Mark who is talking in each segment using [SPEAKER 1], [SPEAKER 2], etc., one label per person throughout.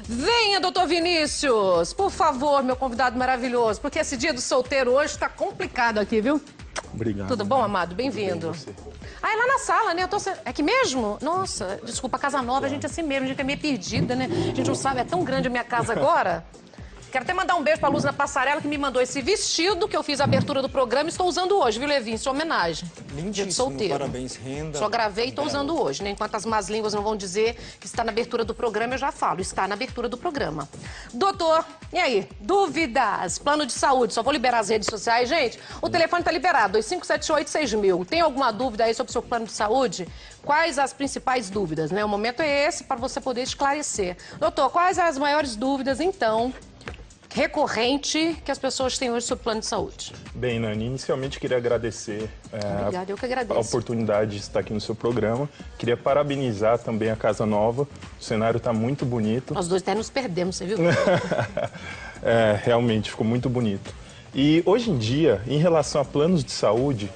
[SPEAKER 1] Venha, doutor Vinícius, por favor, meu convidado maravilhoso, porque esse dia do solteiro hoje tá complicado aqui, viu?
[SPEAKER 2] Obrigado.
[SPEAKER 1] Tudo bom, amado? Bem-vindo. Ah, é lá na sala, né? É aqui mesmo? Nossa, desculpa, Casa Nova, a gente é assim mesmo, a gente é meio perdida, né? A gente não sabe, é tão grande a minha casa agora. Quero até mandar um beijo pra Luz na Passarela, que me mandou esse vestido que eu fiz a abertura do programa e estou usando hoje, viu, Levi? Em sua homenagem.
[SPEAKER 3] Lindíssimo,
[SPEAKER 1] dia de solteiro.
[SPEAKER 3] Parabéns, Renda.
[SPEAKER 1] Só gravei e estou usando hoje, né? Enquanto as más línguas não vão dizer que está na abertura do programa, eu já falo. Está na abertura do programa. Doutor, e aí? Dúvidas? Plano de saúde. Só vou liberar as redes sociais, gente. O telefone está liberado, 2578-6000. Tem alguma dúvida aí sobre o seu plano de saúde? Quais as principais dúvidas, né? O momento é esse para você poder esclarecer. Doutor, quais as maiores dúvidas, então, recorrente que as pessoas têm hoje sobre o plano de saúde?
[SPEAKER 2] Bem, Nani, inicialmente queria agradecer
[SPEAKER 1] Obrigada, eu que agradeço.
[SPEAKER 2] a oportunidade de estar aqui no seu programa. Queria parabenizar também a Casa Nova. O cenário está muito bonito.
[SPEAKER 1] Nós dois até nos perdemos, você viu?
[SPEAKER 2] Realmente, ficou muito bonito. E hoje em dia, em relação a planos de saúde,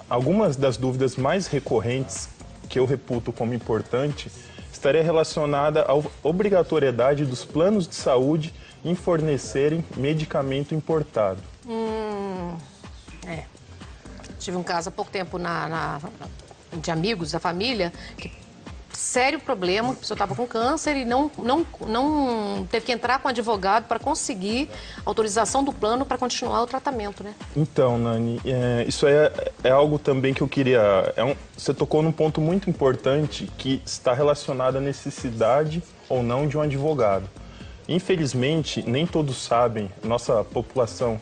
[SPEAKER 2] algumas das dúvidas mais recorrentes que eu reputo como importante estaria relacionada à obrigatoriedade dos planos de saúde em fornecerem medicamento importado.
[SPEAKER 1] Tive um caso há pouco tempo de amigos da família, que sério problema, a pessoa estava com câncer e não teve que entrar com advogado para conseguir autorização do plano para continuar o tratamento, né?
[SPEAKER 2] Então, Nani, isso é algo também que eu queria... Você tocou num ponto muito importante que está relacionado à necessidade ou não de um advogado. Infelizmente, nem todos sabem, nossa população,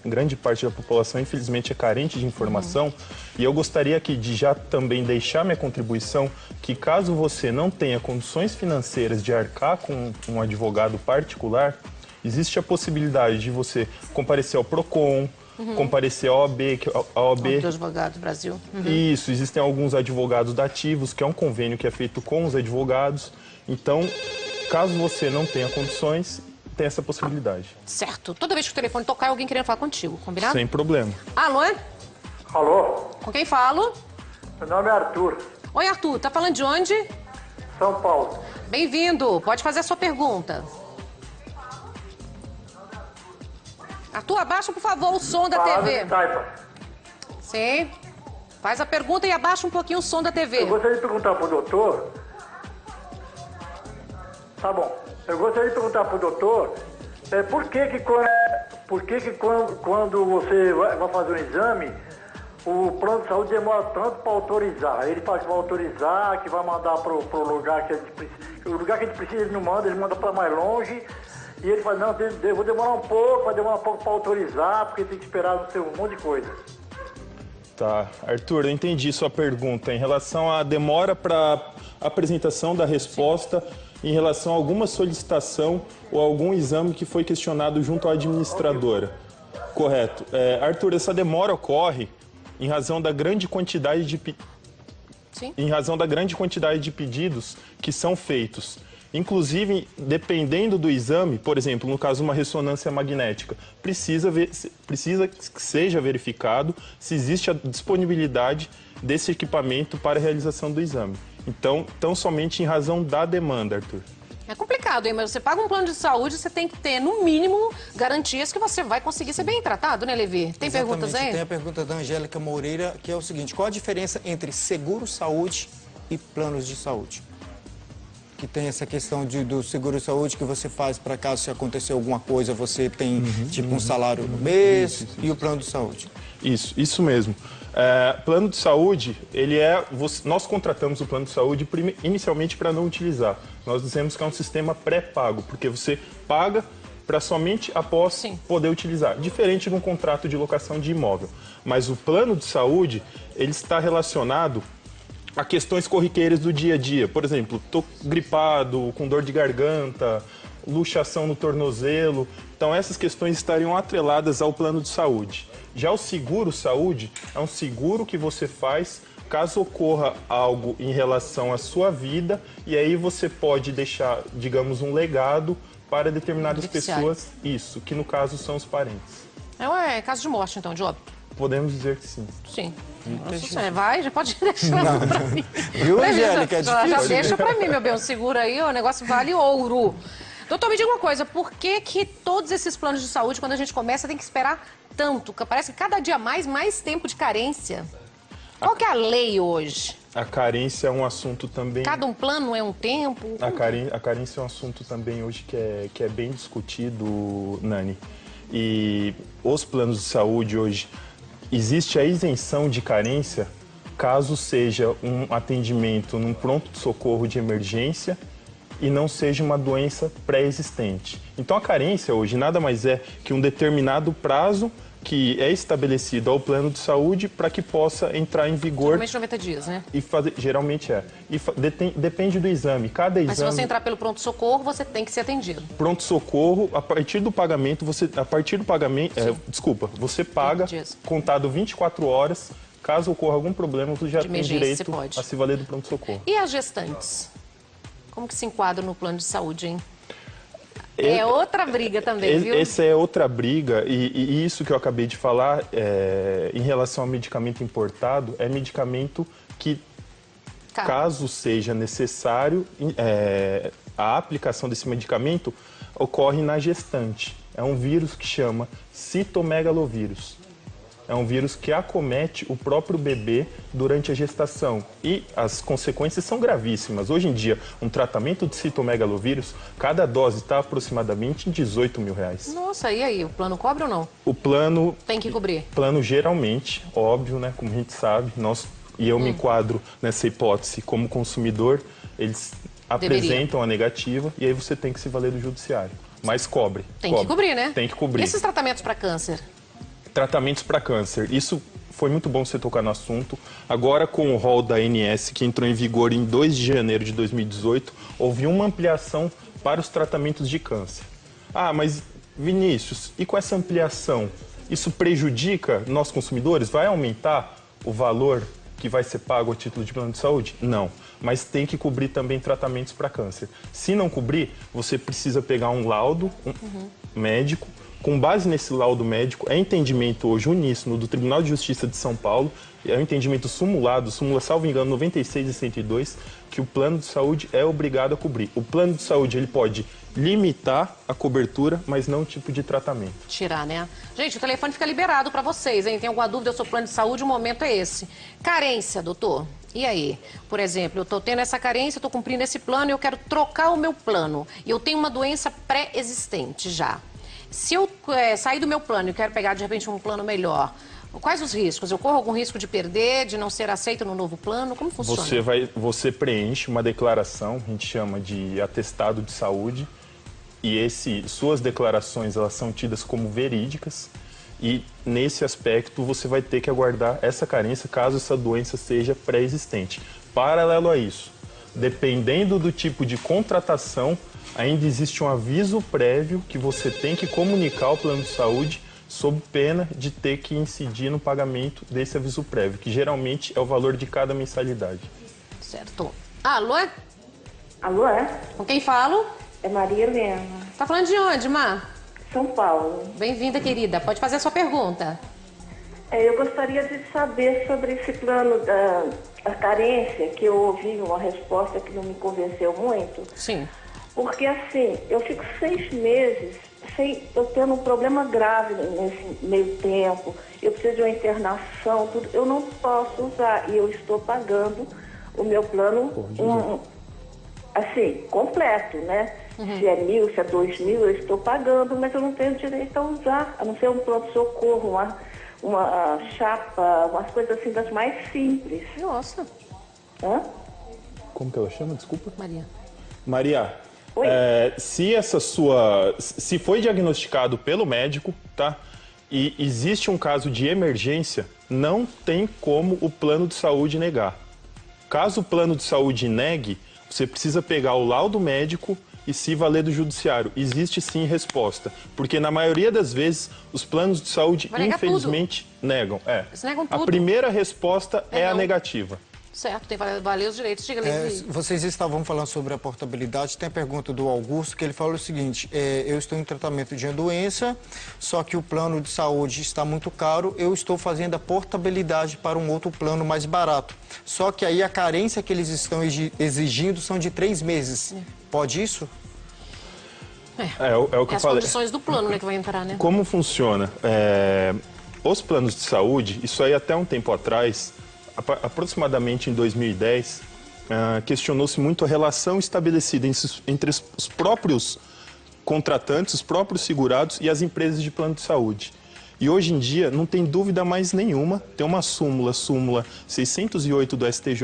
[SPEAKER 2] grande parte da população, infelizmente, é carente de informação. E eu gostaria aqui de já também deixar minha contribuição que caso você não tenha condições financeiras de arcar com um advogado particular, existe a possibilidade de você comparecer ao PROCON, comparecer à OAB, a OAB...
[SPEAKER 1] Do Advogado do Brasil.
[SPEAKER 2] Isso, existem alguns advogados dativos, que é um convênio que é feito com os advogados. Então, caso você não tenha condições, tem essa possibilidade.
[SPEAKER 1] Certo. Toda vez que o telefone tocar, é alguém querendo falar contigo, combinado?
[SPEAKER 2] Sem problema.
[SPEAKER 1] Alô?
[SPEAKER 4] Alô?
[SPEAKER 1] Com quem falo?
[SPEAKER 4] Meu nome é Arthur,
[SPEAKER 1] Oi, Arthur. Tá falando de onde?
[SPEAKER 4] São Paulo.
[SPEAKER 1] Bem-vindo. Pode fazer a sua pergunta. Arthur, abaixa, por favor, o som da TV.
[SPEAKER 4] Taipa.
[SPEAKER 1] Sim. Faz a pergunta e abaixa um pouquinho o som da TV.
[SPEAKER 4] Eu gostaria de perguntar pro doutor... Tá bom. Eu gostaria de perguntar pro doutor por que quando você vai fazer um exame, o plano de saúde demora tanto para autorizar. Ele fala que vai autorizar, que vai mandar pro lugar que a gente precisa. O lugar que a gente precisa ele não manda, ele manda para mais longe. E ele fala, não, eu vou demorar um pouco, vai demorar um pouco para autorizar, porque tem que esperar não sei, um monte de coisa.
[SPEAKER 2] Tá. Arthur, eu entendi sua pergunta. Em relação à demora para apresentação da resposta, em relação a alguma solicitação ou algum exame que foi questionado junto à administradora. Correto. Arthur, essa demora ocorre em razão da grande quantidade de pedidos que são feitos. Inclusive, dependendo do exame, por exemplo, no caso uma ressonância magnética, precisa que seja verificado se existe a disponibilidade desse equipamento para a realização do exame. Então, tão somente em razão da demanda, Arthur.
[SPEAKER 1] É complicado, hein? Mas você paga um plano de saúde, você tem que ter, no mínimo, garantias que você vai conseguir ser bem tratado, né, Levi? Tem perguntas aí?
[SPEAKER 3] Tem a pergunta da Angélica Moreira, que é o seguinte: qual a diferença entre seguro-saúde e planos de saúde? Que tem essa questão do seguro-saúde que você faz para caso se acontecer alguma coisa, você tem um salário no mês e o plano de saúde.
[SPEAKER 2] Isso mesmo. Plano de saúde, nós contratamos o plano de saúde inicialmente para não utilizar. Nós dizemos que é um sistema pré-pago, porque você paga para somente após poder utilizar. Diferente de um contrato de locação de imóvel. Mas o plano de saúde, ele está relacionado a questões corriqueiras do dia a dia. Por exemplo, estou gripado, com dor de garganta, luxação no tornozelo. Então, essas questões estariam atreladas ao plano de saúde. Já o seguro-saúde é um seguro que você faz caso ocorra algo em relação à sua vida, e aí você pode deixar, digamos, um legado para determinadas pessoas, isso, que no caso são os parentes.
[SPEAKER 1] É caso de morte, então, de óbito.
[SPEAKER 2] Podemos dizer que sim.
[SPEAKER 1] Sim. Nossa, vai, já pode deixar pra mim.
[SPEAKER 3] Viu, Angélica? É difícil.
[SPEAKER 1] Já deixa pra mim, meu bem. Segura aí, o negócio vale ouro. Doutor, me diga uma coisa, por que todos esses planos de saúde, quando a gente começa, tem que esperar tanto? Parece que cada dia mais tempo de carência. Qual que é a lei hoje?
[SPEAKER 2] A carência é um assunto também...
[SPEAKER 1] Cada um plano é um tempo?
[SPEAKER 2] A carência é um assunto também hoje que é bem discutido, Nani. E os planos de saúde hoje, existe a isenção de carência caso seja um atendimento num pronto-socorro de emergência e não seja uma doença pré-existente. Então a carência hoje nada mais é que um determinado prazo que é estabelecido ao plano de saúde para que possa entrar em vigor.
[SPEAKER 1] Geralmente 90 dias, né?
[SPEAKER 2] Geralmente é. Depende do exame. Cada exame...
[SPEAKER 1] Mas se você entrar pelo pronto-socorro, você tem que ser atendido.
[SPEAKER 2] Pronto-socorro, a partir do pagamento, você paga, contado 24 horas. Caso ocorra algum problema, você já tem direito a se valer do pronto-socorro.
[SPEAKER 1] E as gestantes? Como que se enquadram no plano de saúde, hein? É outra briga também, viu?
[SPEAKER 2] Essa é outra briga, e isso que eu acabei de falar, em relação ao medicamento importado, é medicamento que, caso seja necessário, a aplicação desse medicamento ocorre na gestante. É um vírus que chama citomegalovírus. É um vírus que acomete o próprio bebê durante a gestação. E as consequências são gravíssimas. Hoje em dia, um tratamento de citomegalovírus, cada dose está aproximadamente em R$18 mil.
[SPEAKER 1] Nossa, e aí? O plano cobre ou não?
[SPEAKER 2] O plano...
[SPEAKER 1] Tem que cobrir?
[SPEAKER 2] Plano geralmente, óbvio, né? Como a gente sabe, e eu me enquadro nessa hipótese como consumidor, eles apresentam a negativa e aí você tem que se valer do judiciário. Mas cobre.
[SPEAKER 1] Tem que cobrir, né?
[SPEAKER 2] Tem que cobrir.
[SPEAKER 1] E esses tratamentos para câncer?
[SPEAKER 2] Tratamentos para câncer. Isso foi muito bom você tocar no assunto. Agora, com o rol da ANS, que entrou em vigor em 2 de janeiro de 2018, houve uma ampliação para os tratamentos de câncer. Ah, mas Vinícius, e com essa ampliação, isso prejudica nós consumidores? Vai aumentar o valor que vai ser pago a título de plano de saúde? Não, mas tem que cobrir também tratamentos para câncer. Se não cobrir, você precisa pegar um laudo médico. Com base nesse laudo médico, é entendimento hoje uníssono do Tribunal de Justiça de São Paulo, é um entendimento súmula, salvo engano, 96 e 102, que o plano de saúde é obrigado a cobrir. O plano de saúde ele pode limitar a cobertura, mas não o tipo de tratamento.
[SPEAKER 1] Tirar, né? Gente, o telefone fica liberado para vocês, hein? Tem alguma dúvida sobre o plano de saúde? O momento é esse. Carência, doutor. E aí? Por exemplo, eu estou tendo essa carência, estou cumprindo esse plano e eu quero trocar o meu plano. E eu tenho uma doença pré-existente já. Se eu sair do meu plano e quero pegar, de repente, um plano melhor, quais os riscos? Eu corro algum risco de perder, de não ser aceito no novo plano? Como funciona?
[SPEAKER 2] Você preenche uma declaração, a gente chama de atestado de saúde, e suas declarações elas são tidas como verídicas, e nesse aspecto você vai ter que aguardar essa carência caso essa doença seja pré-existente. Paralelo a isso, dependendo do tipo de contratação, ainda existe um aviso prévio que você tem que comunicar ao plano de saúde sob pena de ter que incidir no pagamento desse aviso prévio, que geralmente é o valor de cada mensalidade.
[SPEAKER 1] Certo. Alô?
[SPEAKER 5] Alô, é?
[SPEAKER 1] Com quem falo?
[SPEAKER 5] É Maria Helena.
[SPEAKER 1] Tá falando de onde, Má?
[SPEAKER 5] São Paulo.
[SPEAKER 1] Bem-vinda, querida. Pode fazer a sua pergunta.
[SPEAKER 5] Eu gostaria de saber sobre esse plano da carência, que eu ouvi uma resposta que não me convenceu muito.
[SPEAKER 1] Sim.
[SPEAKER 5] Porque assim, eu fico 6 meses eu tendo um problema grave nesse meio tempo, eu preciso de uma internação, tudo, eu não posso usar e eu estou pagando o meu plano assim, completo, né? Se é 1.000, se é 2.000, eu estou pagando, mas eu não tenho direito a usar, a não ser um pronto-socorro, uma chapa, umas coisas assim das mais simples.
[SPEAKER 1] Nossa.
[SPEAKER 5] Hã?
[SPEAKER 2] Como que ela chama? Desculpa.
[SPEAKER 1] Maria.
[SPEAKER 2] Se foi diagnosticado pelo médico, tá? E existe um caso de emergência, não tem como o plano de saúde negar. Caso o plano de saúde negue, Você precisa pegar o laudo médico e se valer do judiciário. Existe sim resposta, porque na maioria das vezes os planos de saúde, infelizmente, negam.
[SPEAKER 1] Eles negam tudo.
[SPEAKER 2] A primeira resposta é a
[SPEAKER 1] não.
[SPEAKER 2] negativa.
[SPEAKER 1] Certo, tem que valer os direitos. Diga,
[SPEAKER 3] Vocês estavam falando sobre a portabilidade. Tem a pergunta do Augusto, que ele fala o seguinte: eu estou em tratamento de uma doença, só que o plano de saúde está muito caro, eu estou fazendo a portabilidade para um outro plano mais barato. Só que aí a carência que eles estão exigindo são de 3 meses. Pode isso?
[SPEAKER 2] É o que eu
[SPEAKER 1] as
[SPEAKER 2] falei.
[SPEAKER 1] condições do plano, né, que vai entrar, né?
[SPEAKER 2] Como funciona? Os planos de saúde, isso aí até um tempo atrás, aproximadamente em 2010, questionou-se muito a relação estabelecida entre os próprios contratantes, os próprios segurados e as empresas de plano de saúde. E hoje em dia não tem dúvida mais nenhuma, tem uma súmula 608 do STJ,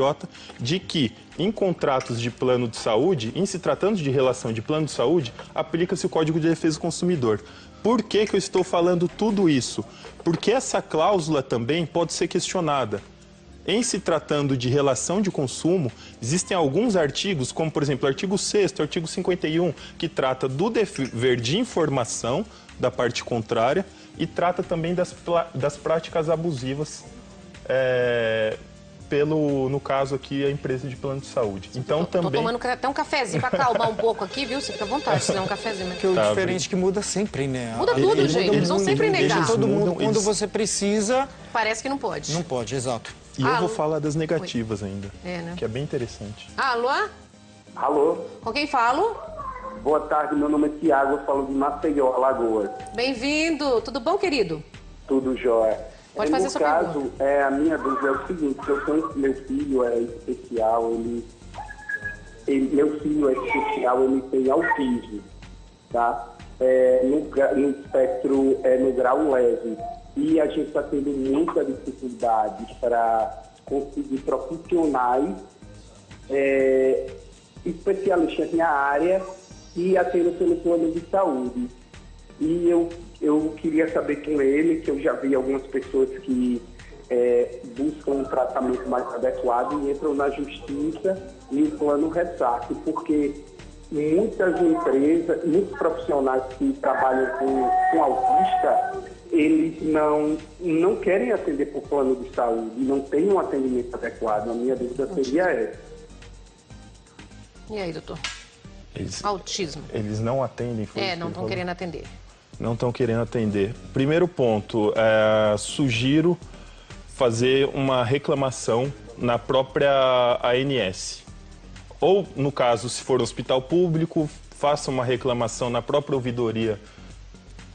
[SPEAKER 2] de que em contratos de plano de saúde, em se tratando de relação de plano de saúde, aplica-se o Código de Defesa do Consumidor. Por que eu estou falando tudo isso? Porque essa cláusula também pode ser questionada. Em se tratando de relação de consumo, existem alguns artigos, como por exemplo o artigo 6º, artigo 51, que trata do dever de informação da parte contrária e trata também das práticas abusivas, no caso aqui, a empresa de plano de saúde. Então
[SPEAKER 1] Tô
[SPEAKER 2] também...
[SPEAKER 1] tomando até um cafezinho para acalmar um pouco aqui, viu? Você fica à vontade se der um cafezinho.
[SPEAKER 3] Porque o diferente é que muda sempre, né?
[SPEAKER 1] Muda tudo, gente. Eles vão sempre negar.
[SPEAKER 3] Todo mundo, quando você precisa...
[SPEAKER 1] Parece que não pode.
[SPEAKER 3] Não pode, exato.
[SPEAKER 2] E eu vou falar das negativas ainda,
[SPEAKER 1] né?
[SPEAKER 2] que é bem interessante.
[SPEAKER 1] Alô?
[SPEAKER 6] Alô?
[SPEAKER 1] Com quem falo?
[SPEAKER 6] Boa tarde, meu nome é Tiago, eu falo de Maceió, Alagoas.
[SPEAKER 1] Bem-vindo. Tudo bom, querido?
[SPEAKER 6] Tudo jóia.
[SPEAKER 1] Pode fazer sua
[SPEAKER 6] pergunta. A minha dúvida é o seguinte, eu tenho meu filho é especial, meu filho é especial, ele tem autismo, tá? No espectro, no grau leve. E a gente está tendo muita dificuldade para conseguir profissionais especialistas na área e atendendo pelo plano de saúde. E eu queria saber com ele, que eu já vi algumas pessoas que buscam um tratamento mais adequado e entram na justiça e o plano ressaca, porque muitas empresas, muitos profissionais que trabalham com autista, eles não querem atender por plano de saúde, não tem um atendimento adequado. A minha dúvida seria essa.
[SPEAKER 1] E aí, doutor? Autismo.
[SPEAKER 2] Eles não atendem?
[SPEAKER 1] Não estão querendo atender.
[SPEAKER 2] Não estão querendo atender. Primeiro ponto, sugiro fazer uma reclamação na própria ANS. Ou, no caso, se for hospital público, faça uma reclamação na própria ouvidoria,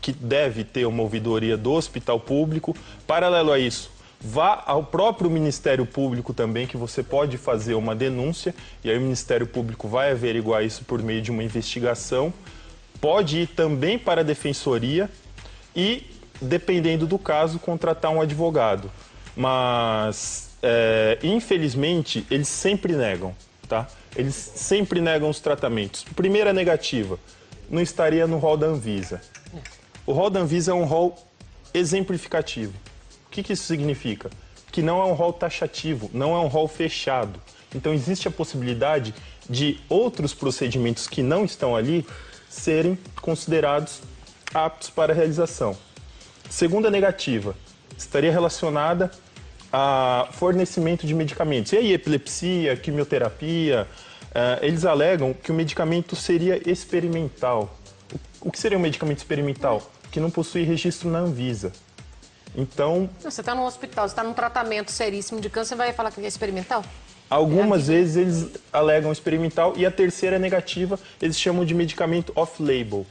[SPEAKER 2] que deve ter uma ouvidoria do hospital público. Paralelo a isso, vá ao próprio Ministério Público também, que você pode fazer uma denúncia, e aí o Ministério Público vai averiguar isso por meio de uma investigação. Pode ir também para a Defensoria e, dependendo do caso, contratar um advogado. Mas, infelizmente, eles sempre negam, tá? Eles sempre negam os tratamentos. Primeira negativa, não estaria no rol da Anvisa. O rol da Anvisa é um rol exemplificativo. O que isso significa? Que não é um rol taxativo, não é um rol fechado. Então existe a possibilidade de outros procedimentos que não estão ali serem considerados aptos para a realização. Segunda negativa, estaria relacionada a fornecimento de medicamentos. E aí, epilepsia, quimioterapia, eles alegam que o medicamento seria experimental. O que seria um medicamento experimental? Que não possui registro na Anvisa. Então...
[SPEAKER 1] Você está num hospital, você está num tratamento seríssimo de câncer, você vai falar que é experimental?
[SPEAKER 2] Algumas vezes eles alegam experimental. E a terceira negativa, eles chamam de medicamento off-label.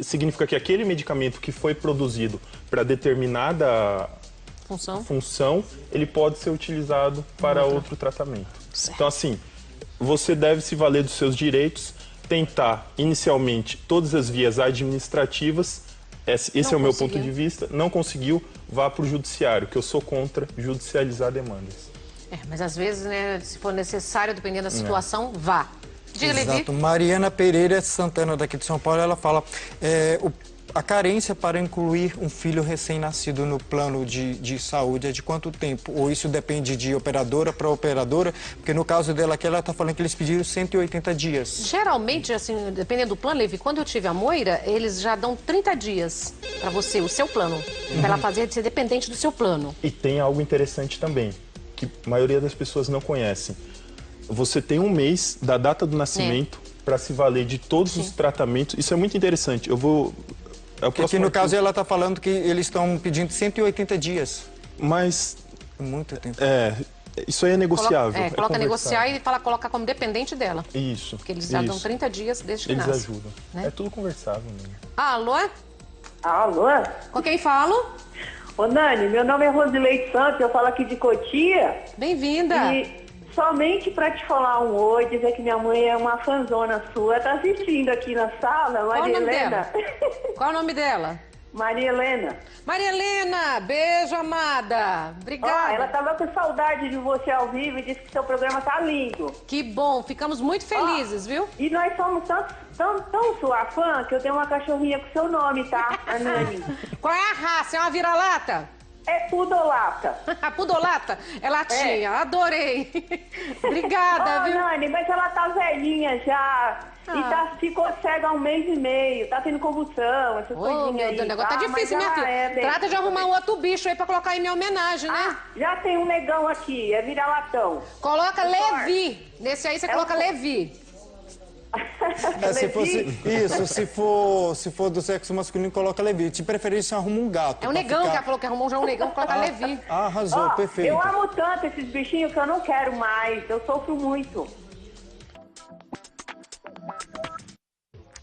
[SPEAKER 2] Significa que aquele medicamento que foi produzido para determinada função, ele pode ser utilizado para outro tratamento. Certo. Então, assim, você deve se valer dos seus direitos, tentar, inicialmente, todas as vias administrativas. Esse é o meu ponto de vista. Não conseguiu, vá para o judiciário, que eu sou contra judicializar demandas.
[SPEAKER 1] Mas às vezes, né, se for necessário, dependendo da situação, vá. Diga,
[SPEAKER 3] Exato.
[SPEAKER 1] Levi.
[SPEAKER 3] Mariana Pereira Santana, daqui de São Paulo, ela fala, A carência para incluir um filho recém-nascido no plano de saúde é de quanto tempo? Ou isso depende de operadora para operadora? Porque no caso dela aqui, ela está falando que eles pediram 180 dias.
[SPEAKER 1] Geralmente, assim, dependendo do plano, Levi, quando eu tive a Moira, eles já dão 30 dias para você, o seu plano. Para ela fazer ser dependente do seu plano.
[SPEAKER 2] E tem algo interessante também, que a maioria das pessoas não conhecem. Você tem um mês da data do nascimento para se valer de todos os tratamentos. Isso é muito interessante.
[SPEAKER 3] Porque aqui no caso ela está falando que eles estão pedindo 180 dias.
[SPEAKER 2] Mas...
[SPEAKER 3] Muito tempo.
[SPEAKER 2] Isso aí é negociável.
[SPEAKER 1] Coloca negociar e coloca como dependente dela.
[SPEAKER 2] Isso.
[SPEAKER 1] Porque eles já dão 30 dias desde que
[SPEAKER 2] eles
[SPEAKER 1] nasce.
[SPEAKER 2] ajudam.
[SPEAKER 1] Né?
[SPEAKER 2] É tudo conversável mesmo.
[SPEAKER 1] Alô?
[SPEAKER 5] Alô?
[SPEAKER 1] Com quem falo?
[SPEAKER 5] Ô, Nani, meu nome é Rosileide Santos, eu falo aqui de Cotia.
[SPEAKER 1] Bem-vinda.
[SPEAKER 5] E somente para te falar um oi, dizer que minha mãe é uma fanzona sua. Tá assistindo aqui na sala,
[SPEAKER 1] Qual o
[SPEAKER 5] Maria
[SPEAKER 1] nome
[SPEAKER 5] Helena.
[SPEAKER 1] dela? Qual o nome dela?
[SPEAKER 5] Maria Helena.
[SPEAKER 1] Maria Helena, beijo, amada. Obrigada.
[SPEAKER 5] Ela tava com saudade de você ao vivo e disse que seu programa tá lindo.
[SPEAKER 1] Que bom, ficamos muito felizes, viu?
[SPEAKER 5] E nós somos tão sua fã que eu tenho uma cachorrinha com seu nome, tá? A Nani.
[SPEAKER 1] Qual é a raça? É uma vira-lata?
[SPEAKER 5] É pudolata.
[SPEAKER 1] A pudolata? É latinha, adorei. Obrigada, viu?
[SPEAKER 5] Nani, mas ela tá velhinha já. E ficou cega há 1 mês e meio. Tá tendo convulsão, essas coisinhas aí.
[SPEAKER 1] O negócio tá difícil,
[SPEAKER 5] Mas
[SPEAKER 1] minha filha.
[SPEAKER 5] ela
[SPEAKER 1] Trata de arrumar um outro bicho aí pra colocar em minha homenagem, né?
[SPEAKER 5] Já tem um negão aqui, é vira-latão.
[SPEAKER 1] Coloca Levi. Nesse aí você coloca Levi.
[SPEAKER 3] Se fosse isso, se for do sexo masculino, coloca Levi. De preferência, arruma um gato.
[SPEAKER 1] É um negão que ela falou que arrumou já um negão, coloca Levi.
[SPEAKER 3] Arrasou, perfeito.
[SPEAKER 5] Eu amo tanto esses bichinhos que eu não quero mais. Eu sofro muito.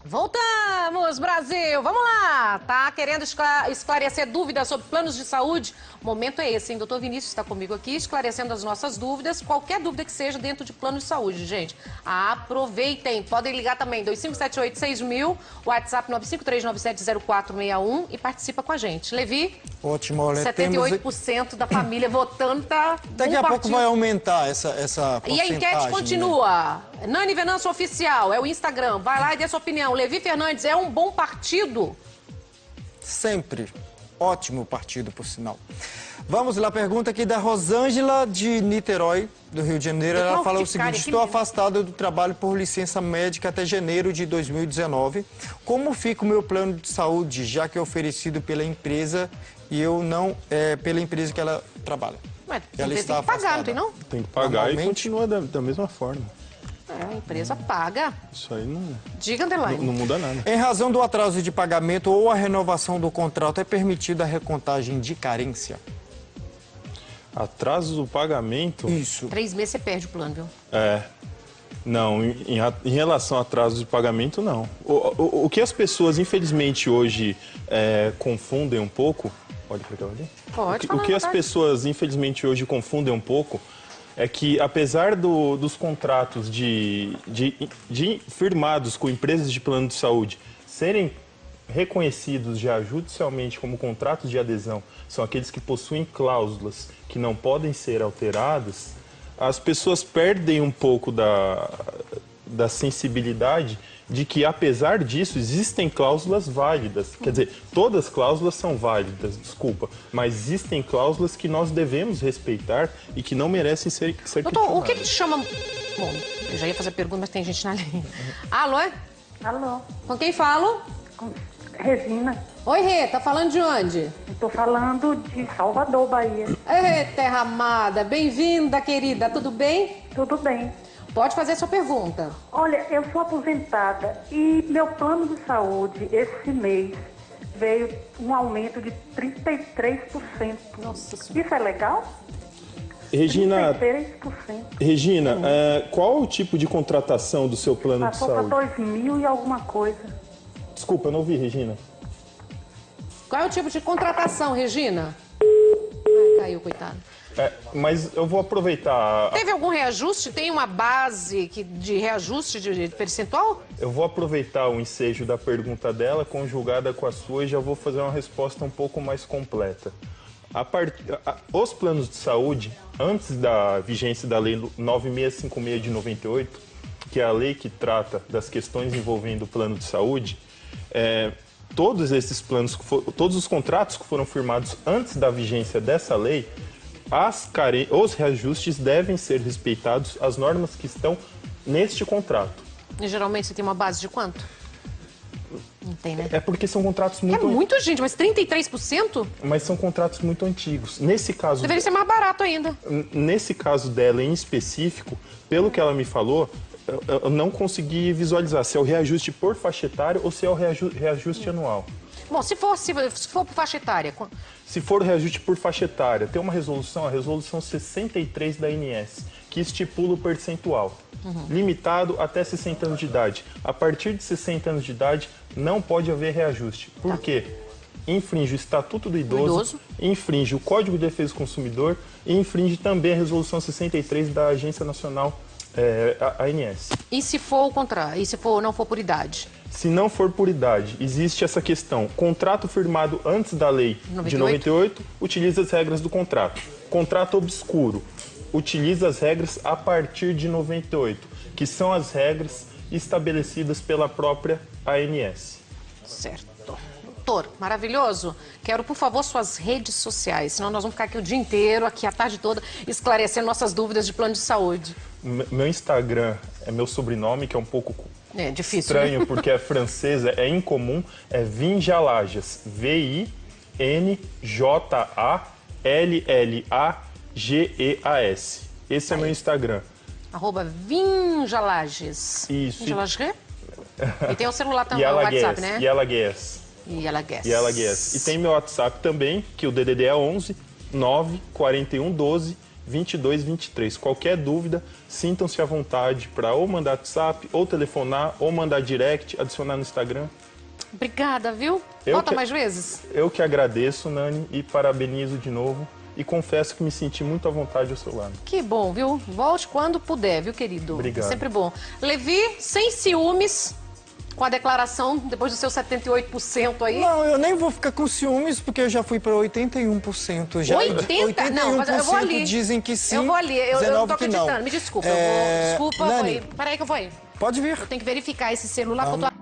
[SPEAKER 1] Voltamos, Brasil! Vamos lá! Tá querendo esclarecer dúvidas sobre planos de saúde? O momento é esse, hein? Doutor Vinícius está comigo aqui, esclarecendo as nossas dúvidas, qualquer dúvida que seja dentro de plano de saúde, gente. Aproveitem! Podem ligar também, 2578-6000, WhatsApp 953970461 e participa com a gente. Levi?
[SPEAKER 3] Ótimo, olha,
[SPEAKER 1] 78% da família votando, tá?
[SPEAKER 3] Daqui a pouco vai aumentar essa porcentagem.
[SPEAKER 1] E a enquete continua. Né? Nani Venâncio Oficial, é o Instagram. Vai lá e dê sua opinião. Levi Fernandes é um bom partido?
[SPEAKER 3] Sempre. Ótimo partido, por sinal. Vamos lá, pergunta aqui da Rosângela de Niterói, do Rio de Janeiro. Ela fala o seguinte: estou afastada do trabalho por licença médica até janeiro de 2019. Como fica o meu plano de saúde, já que é oferecido pela empresa e eu não pela empresa que ela trabalha?
[SPEAKER 1] Ué,
[SPEAKER 3] ela
[SPEAKER 1] tem que pagar, não tem não?
[SPEAKER 2] Tem que pagar e continua da mesma forma.
[SPEAKER 1] A empresa paga.
[SPEAKER 2] Isso aí não...
[SPEAKER 1] Diga, Underline.
[SPEAKER 2] Não muda nada.
[SPEAKER 3] Em razão do atraso de pagamento ou a renovação do contrato, é permitida a recontagem de carência?
[SPEAKER 2] Atraso do pagamento?
[SPEAKER 3] Isso.
[SPEAKER 1] 3 meses você perde o plano, viu?
[SPEAKER 2] Não, em relação a atraso de pagamento, não. O que as pessoas, infelizmente, hoje confundem um pouco... Pode clicar ali?
[SPEAKER 1] Pode.
[SPEAKER 2] O que as pessoas, infelizmente, hoje confundem um pouco é que, apesar dos contratos de firmados com empresas de plano de saúde serem reconhecidos já judicialmente como contratos de adesão, são aqueles que possuem cláusulas que não podem ser alteradas, as pessoas perdem um pouco da sensibilidade de que, apesar disso, existem cláusulas válidas. Quer dizer, todas as cláusulas são válidas, desculpa, mas existem cláusulas que nós devemos respeitar e que não merecem ser questionadas.
[SPEAKER 1] Doutor, o que te chama... Bom, eu já ia fazer pergunta, mas tem gente na linha. Alô?
[SPEAKER 5] Alô?
[SPEAKER 1] Com quem falo?
[SPEAKER 5] Regina.
[SPEAKER 1] Oi, Rê, tá falando de onde?
[SPEAKER 5] Estou falando de Salvador, Bahia.
[SPEAKER 1] Ei, terra amada, bem-vinda, querida, tudo bem?
[SPEAKER 5] Tudo bem.
[SPEAKER 1] Pode fazer a sua pergunta.
[SPEAKER 5] Olha, eu sou aposentada e meu plano de saúde esse mês veio um aumento de 33%.
[SPEAKER 1] Nossa Senhora.
[SPEAKER 5] Isso é legal?
[SPEAKER 2] Regina,
[SPEAKER 5] 33%.
[SPEAKER 2] qual o tipo de contratação do seu plano de
[SPEAKER 5] Passou
[SPEAKER 2] saúde?
[SPEAKER 5] para 2.000 e alguma coisa.
[SPEAKER 2] Desculpa, eu não ouvi, Regina.
[SPEAKER 1] Qual é o tipo de contratação, Regina? Caiu, coitado.
[SPEAKER 2] Mas eu vou aproveitar...
[SPEAKER 1] Teve algum reajuste? Tem uma base de reajuste de percentual?
[SPEAKER 2] Eu vou aproveitar o ensejo da pergunta dela, conjugada com a sua, e já vou fazer uma resposta um pouco mais completa. Os planos de saúde, antes da vigência da Lei 9656 de 98, que é a lei que trata das questões envolvendo o plano de saúde, todos esses planos, todos os contratos que foram firmados antes da vigência dessa lei, os reajustes devem ser respeitados, as normas que estão neste contrato.
[SPEAKER 1] E geralmente você tem uma base de quanto? Não tem, né?
[SPEAKER 2] É porque são contratos muito...
[SPEAKER 1] É muito, gente, mas 33%?
[SPEAKER 2] Mas são contratos muito antigos. Nesse caso...
[SPEAKER 1] Deveria ser mais barato ainda.
[SPEAKER 2] Nesse caso dela em específico, pelo que ela me falou, eu não consegui visualizar se é o reajuste por faixa etária ou se é o reajuste anual.
[SPEAKER 1] Bom, se for por faixa etária...
[SPEAKER 2] Se for o reajuste por faixa etária, tem uma resolução, a resolução 63 da ANS, que estipula o percentual. Limitado até 60 anos de idade. A partir de 60 anos de idade, não pode haver reajuste. Por quê? Infringe o Estatuto do Idoso, infringe o Código de Defesa do Consumidor e infringe também a Resolução 63 da Agência Nacional, ANS.
[SPEAKER 1] E se for o contrário? E se não for por idade?
[SPEAKER 2] Se não for por idade, existe essa questão. Contrato firmado antes da lei de 98 utiliza as regras do contrato. Contrato obscuro utiliza as regras a partir de 98, que são as regras estabelecidas pela própria ANS.
[SPEAKER 1] Certo. Doutor, maravilhoso. Quero, por favor, suas redes sociais, senão nós vamos ficar aqui o dia inteiro, aqui a tarde toda, esclarecendo nossas dúvidas de plano de saúde.
[SPEAKER 2] Meu Instagram é meu sobrenome, que é um pouco
[SPEAKER 1] difícil,
[SPEAKER 2] estranho,
[SPEAKER 1] né?
[SPEAKER 2] porque é francês, é incomum, é Vinjalages, VINJALLAGEAS. Esse é meu Instagram.
[SPEAKER 1] @Vinjalages.
[SPEAKER 2] Isso.
[SPEAKER 1] Vinjalages? E tem o celular também, o WhatsApp, né?
[SPEAKER 2] E tem meu WhatsApp também, que o DDD é 11 941 12 22 23. Qualquer dúvida, sintam-se à vontade para ou mandar WhatsApp, ou telefonar, ou mandar direct, adicionar no Instagram.
[SPEAKER 1] Obrigada, viu? Volta mais vezes.
[SPEAKER 2] Eu que agradeço, Nani, e parabenizo de novo. E confesso que me senti muito à vontade ao seu lado.
[SPEAKER 1] Que bom, viu? Volte quando puder, viu, querido?
[SPEAKER 2] Obrigado.
[SPEAKER 1] É sempre bom. Levi, sem ciúmes, com a declaração, depois do seu 78% aí.
[SPEAKER 3] Não, eu nem vou ficar com ciúmes, porque eu já fui para 81%. Já
[SPEAKER 1] 80%? Não, mas eu vou ali.
[SPEAKER 3] Dizem que sim,
[SPEAKER 1] eu vou ali, eu não tô acreditando.
[SPEAKER 3] Não.
[SPEAKER 1] Me desculpa, eu vou... Desculpa,
[SPEAKER 3] Nani,
[SPEAKER 1] peraí que eu vou aí.
[SPEAKER 3] Pode vir.
[SPEAKER 1] Eu tenho que verificar esse celular que eu tô...